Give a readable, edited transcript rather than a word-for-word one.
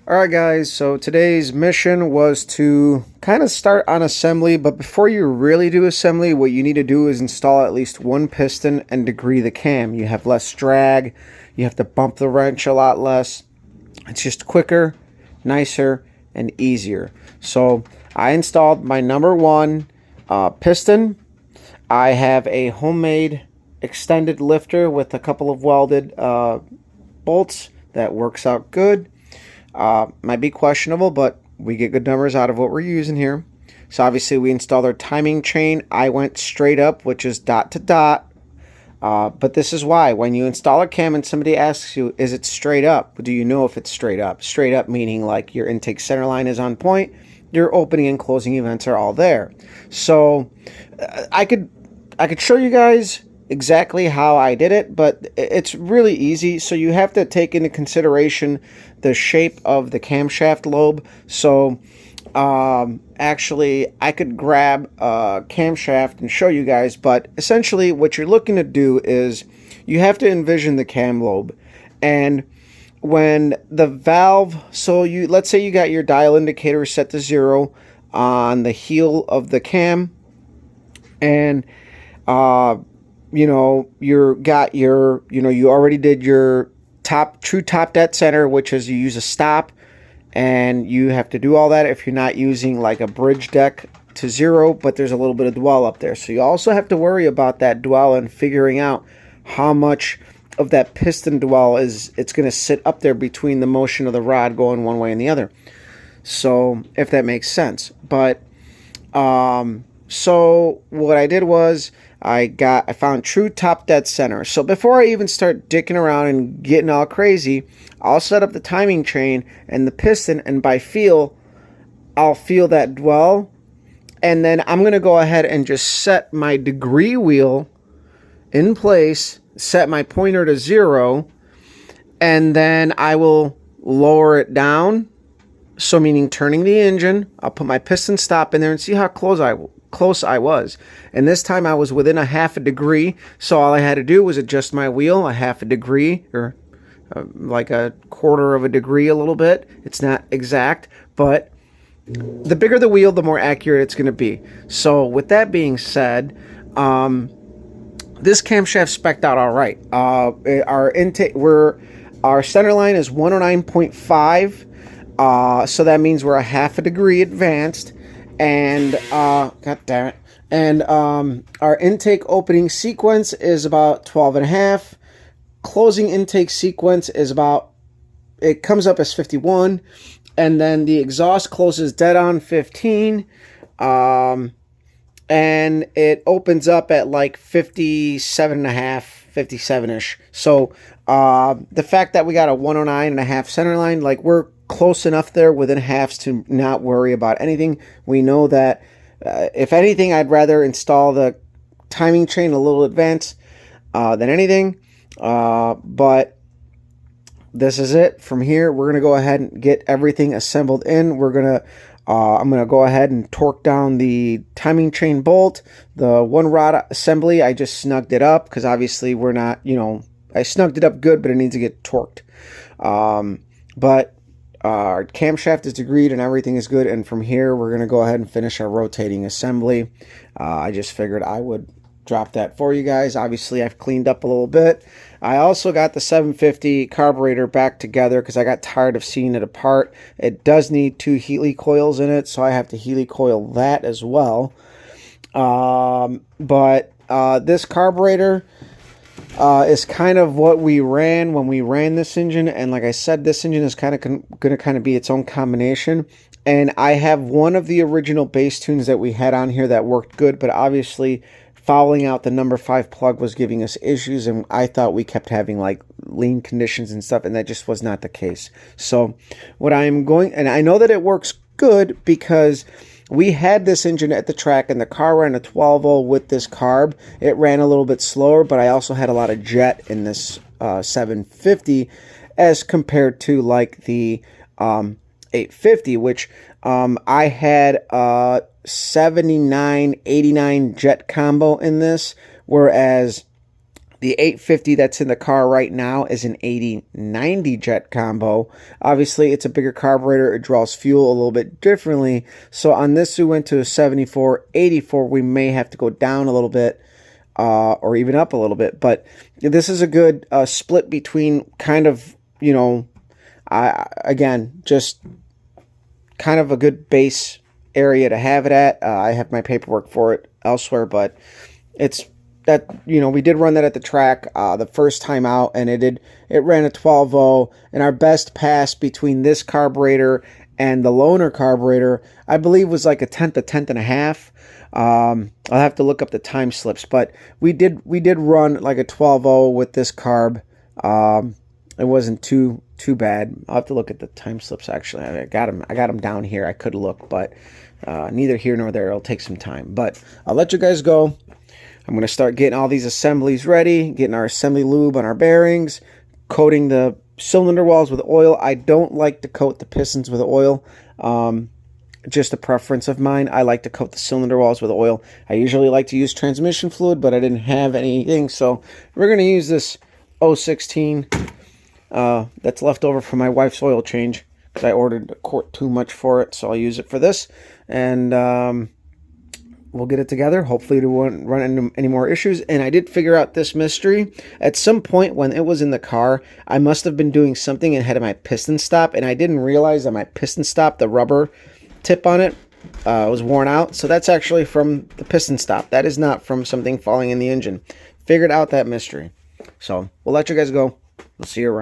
Alright guys, so today's mission was to kind of start on assembly, but before you really do assembly, what you need to do is install at least one piston and degree the cam. You have less drag, you have to bump the wrench a lot less. It's just quicker, nicer, and easier. So I installed my number one piston. I have a homemade extended lifter with a couple of welded bolts that works out good. Might be questionable, but we get good numbers out of what we're using here. So obviously we installed our timing chain. I went straight up, which is dot to dot. But this is why. When you install a cam and somebody asks you, is it straight up? Do you know if it's straight up? Straight up meaning like your intake center line is on point. Your opening and closing events are all there. So I could show you guys exactly how I did it, but it's really easy. So you have to take into consideration the shape of the camshaft lobe. So actually I could grab a camshaft and show you guys, but essentially what you're looking to do is you have to envision the cam lobe. And when the valve, so let's say you got your dial indicator set to 0 on the heel of the cam, and you already did your true top dead center, which is you use a stop, and you have to do all that if you're not using like a bridge deck to 0, but there's a little bit of dwell up there. So you also have to worry about that dwell and figuring out how much of that piston dwell it's going to sit up there between the motion of the rod going one way and the other. So if that makes sense. But so what I did was I found true top dead center. So before I even start dicking around and getting all crazy, I'll set up the timing chain and the piston, and by feel, I'll feel that dwell. And then I'm going to go ahead and just set my degree wheel in place, set my pointer to 0, and then I will lower it down. So meaning turning the engine, I'll put my piston stop in there and see how close I was. And this time I was within a half a degree, so all I had to do was adjust my wheel a half a degree, or like a quarter of a degree, a little bit. It's not exact, but the bigger the wheel, the more accurate it's going to be. So with that being said, this camshaft spec'd out all right. Our center line is 109.5. So that means we're a half a degree advanced, and god damn it, and our intake opening sequence is about 12.5. Closing intake sequence is about, it comes up as 51, and then the exhaust closes dead on 15, and it opens up at like 57.5, 57ish. So the fact that we got a 109.5 center line, like we're close enough there within halves to not worry about anything. We know that if anything, I'd rather install the timing chain a little advanced than anything. But this is it. From here, we're gonna go ahead and get everything assembled in. I'm gonna go ahead and torque down the timing chain bolt. The one rod assembly, I just snugged it up because obviously we're not, I snugged it up good, but it needs to get torqued. But our camshaft is degreed and everything is good, and from here we're going to go ahead and finish our rotating assembly. I just figured I would drop that for you guys. Obviously I've cleaned up a little bit. I also got the 750 carburetor back together because I got tired of seeing it apart. It does need 2 Healy coils in it, so I have to Healy coil that as well. But this carburetor is kind of what we ran when we ran this engine, and like I said, this engine is kind of going to be its own combination. And I have one of the original bass tunes that we had on here that worked good, but obviously fouling out the number 5 plug was giving us issues, and I thought we kept having like lean conditions and stuff, and that just was not the case. So what I'm going, and I know that it works good because we had this engine at the track and the car ran a 12-volt with this carb. It ran a little bit slower, but I also had a lot of jet in this 750 as compared to like the 850, which I had 79, 89 jet combo in this, whereas The 850 that's in the car right now is an 80-90 jet combo. Obviously, it's a bigger carburetor. It draws fuel a little bit differently. So on this, we went to a 74-84. We may have to go down a little bit or even up a little bit. But this is a good split between kind of, you know, again, just kind of a good base area to have it at. I have my paperwork for it elsewhere, but it's that, you know, we did run that at the track the first time out, and it ran a 12.0, and our best pass between this carburetor and the loaner carburetor, I believe, was like a tenth and a half. I'll have to look up the time slips, but we did run like a 12.0 with this carb. It wasn't too bad. I'll have to look at the time slips. Actually, I got them down here. I could look, but neither here nor there. It'll take some time, but I'll let you guys go. I'm going to start getting all these assemblies ready, getting our assembly lube on our bearings, coating the cylinder walls with oil. I don't like to coat the pistons with oil. Just a preference of mine. I like to coat the cylinder walls with oil. I usually like to use transmission fluid, but I didn't have anything, so we're going to use this 016 that's left over from my wife's oil change, because I ordered a quart too much for it, so I'll use it for this, and we'll get it together. Hopefully it won't run into any more issues. And I did figure out this mystery. At some point when it was in the car, I must have been doing something and had my piston stop, and I didn't realize that my piston stop, the rubber tip on it, was worn out. So that's actually from the piston stop. That is not from something falling in the engine. Figured out that mystery. So we'll let you guys go. We'll see you around.